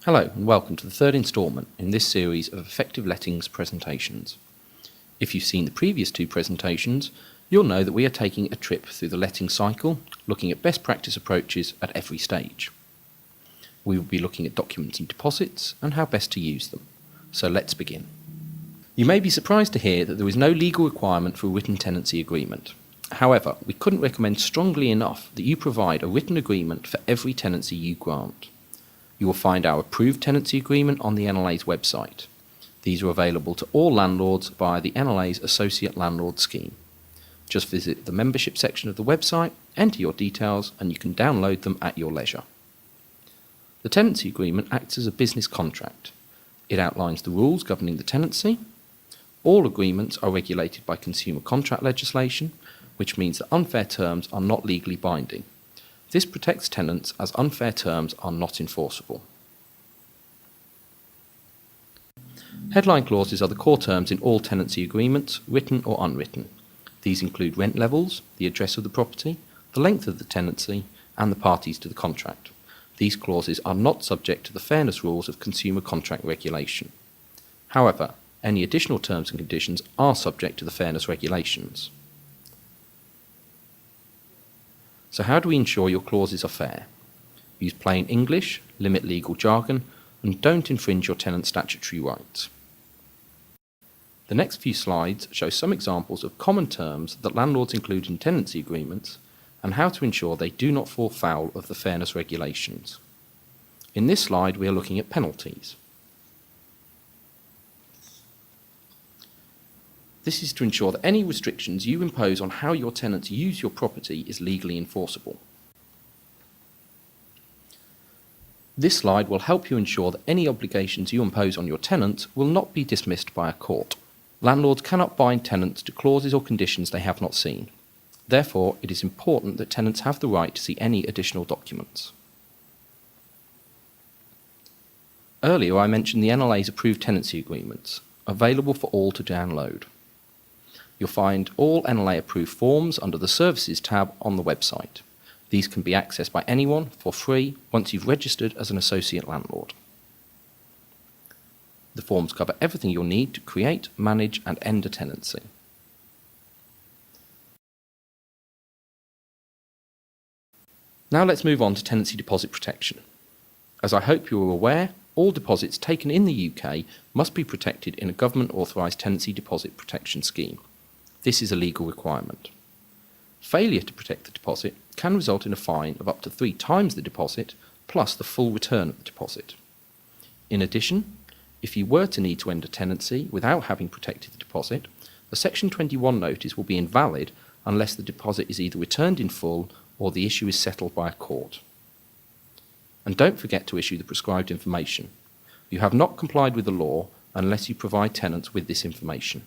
Hello and welcome to the third instalment in this series of effective lettings presentations. If you've seen the previous two presentations, you'll know that we are taking a trip through the letting cycle, looking at best practice approaches at every stage. We will be looking at documents and deposits and how best to use them. So let's begin. You may be surprised to hear that there is no legal requirement for a written tenancy agreement. However, we couldn't recommend strongly enough that you provide a written agreement for every tenancy you grant. You will find our approved tenancy agreement on the NLA's website. These are available to all landlords via the NLA's Associate Landlord Scheme. Just visit the membership section of the website, enter your details, and you can download them at your leisure. The tenancy agreement acts as a business contract. It outlines the rules governing the tenancy. All agreements are regulated by consumer contract legislation, which means that unfair terms are not legally binding. This protects tenants as unfair terms are not enforceable. Headline clauses are the core terms in all tenancy agreements, written or unwritten. These include rent levels, the address of the property, the length of the tenancy, and the parties to the contract. These clauses are not subject to the fairness rules of consumer contract regulation. However, any additional terms and conditions are subject to the fairness regulations. So how do we ensure your clauses are fair? Use plain English, limit legal jargon, and don't infringe your tenant's statutory rights. The next few slides show some examples of common terms that landlords include in tenancy agreements and how to ensure they do not fall foul of the fairness regulations. In this slide, we are looking at penalties. This is to ensure that any restrictions you impose on how your tenants use your property is legally enforceable. This slide will help you ensure that any obligations you impose on your tenants will not be dismissed by a court. Landlords cannot bind tenants to clauses or conditions they have not seen. Therefore, it is important that tenants have the right to see any additional documents. Earlier, I mentioned the NLA's approved tenancy agreements, available for all to download. You'll find all NLA-approved forms under the Services tab on the website. These can be accessed by anyone for free once you've registered as an associate landlord. The forms cover everything you'll need to create, manage, and end a tenancy. Now let's move on to tenancy deposit protection. As I hope you are aware, all deposits taken in the UK must be protected in a government-authorised tenancy deposit protection scheme. This is a legal requirement. Failure to protect the deposit can result in a fine of up to 3 times the deposit plus the full return of the deposit. In addition, if you were to need to end a tenancy without having protected the deposit, a Section 21 notice will be invalid unless the deposit is either returned in full or the issue is settled by a court. And don't forget to issue the prescribed information. You have not complied with the law unless you provide tenants with this information.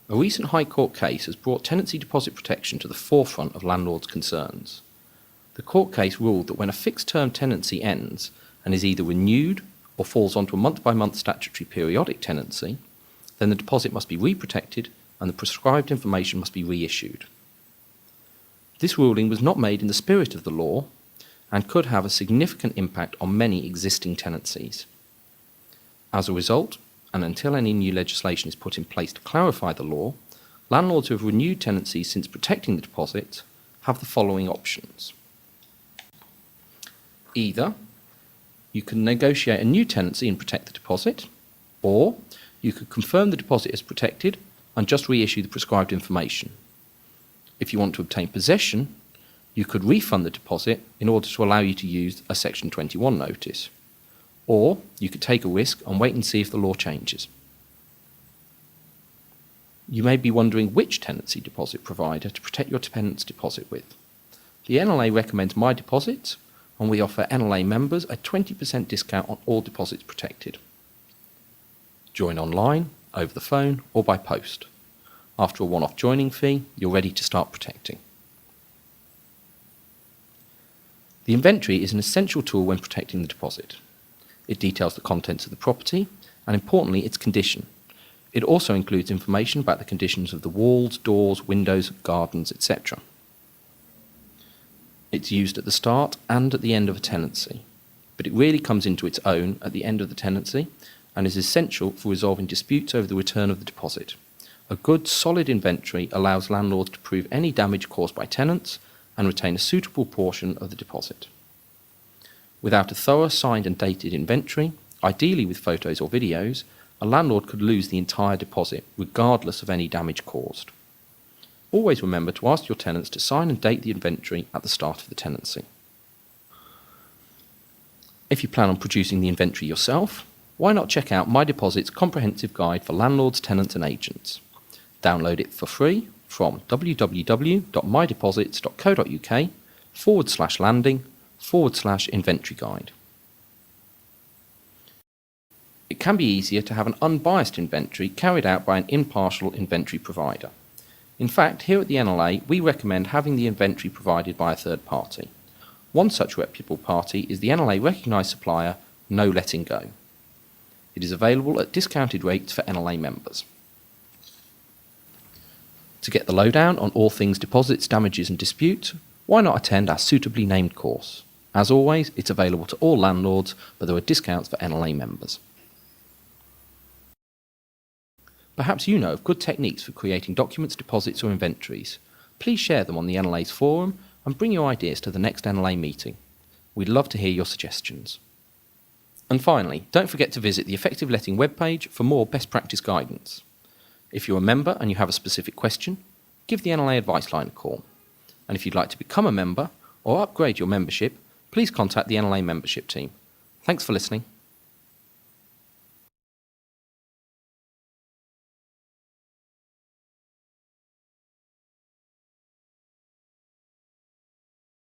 A recent High Court case has brought tenancy deposit protection to the forefront of landlords' concerns. The court case ruled that when a fixed-term tenancy ends and is either renewed or falls onto a month-by-month statutory periodic tenancy, then the deposit must be reprotected and the prescribed information must be reissued. This ruling was not made in the spirit of the law and could have a significant impact on many existing tenancies. As a result, and until any new legislation is put in place to clarify the law, landlords who have renewed tenancies since protecting the deposit have the following options. Either you can negotiate a new tenancy and protect the deposit, or you could confirm the deposit as protected and just reissue the prescribed information. If you want to obtain possession, you could refund the deposit in order to allow you to use a Section 21 notice. Or you could take a risk and wait and see if the law changes. You may be wondering which tenancy deposit provider to protect your tenant's deposit with. The NLA recommends My Deposits, and we offer NLA members a 20% discount on all deposits protected. Join online, over the phone, or by post. After a one-off joining fee, you're ready to start protecting. The inventory is an essential tool when protecting the deposit. It details the contents of the property and, importantly, its condition. It also includes information about the conditions of the walls, doors, windows, gardens, etc. It's used at the start and at the end of a tenancy. but it really comes into its own at the end of the tenancy and is essential for resolving disputes over the return of the deposit. A good, solid inventory allows landlords to prove any damage caused by tenants and retain a suitable portion of the deposit. Without a thorough signed and dated inventory, ideally with photos or videos, a landlord could lose the entire deposit, regardless of any damage caused. Always remember to ask your tenants to sign and date the inventory at the start of the tenancy. If you plan on producing the inventory yourself, why not check out My Deposit's comprehensive guide for landlords, tenants and agents. Download it for free from www.mydeposits.co.uk/landing/inventory guide. It can be easier to have an unbiased inventory carried out by an impartial inventory provider. In fact, here at the NLA, we recommend having the inventory provided by a third party. One such reputable party is the NLA recognised supplier, No Letting Go. It is available at discounted rates for NLA members. To get the lowdown on all things deposits, damages and disputes, why not attend our suitably named course? As always, it's available to all landlords, but there are discounts for NLA members. Perhaps you know of good techniques for creating documents, deposits or inventories. Please share them on the NLA's forum and bring your ideas to the next NLA meeting. We'd love to hear your suggestions. And finally, don't forget to visit the Effective Letting webpage for more best practice guidance. If you're a member and you have a specific question, give the NLA Advice Line a call. And if you'd like to become a member or upgrade your membership, please contact the NLA membership team. Thanks for listening.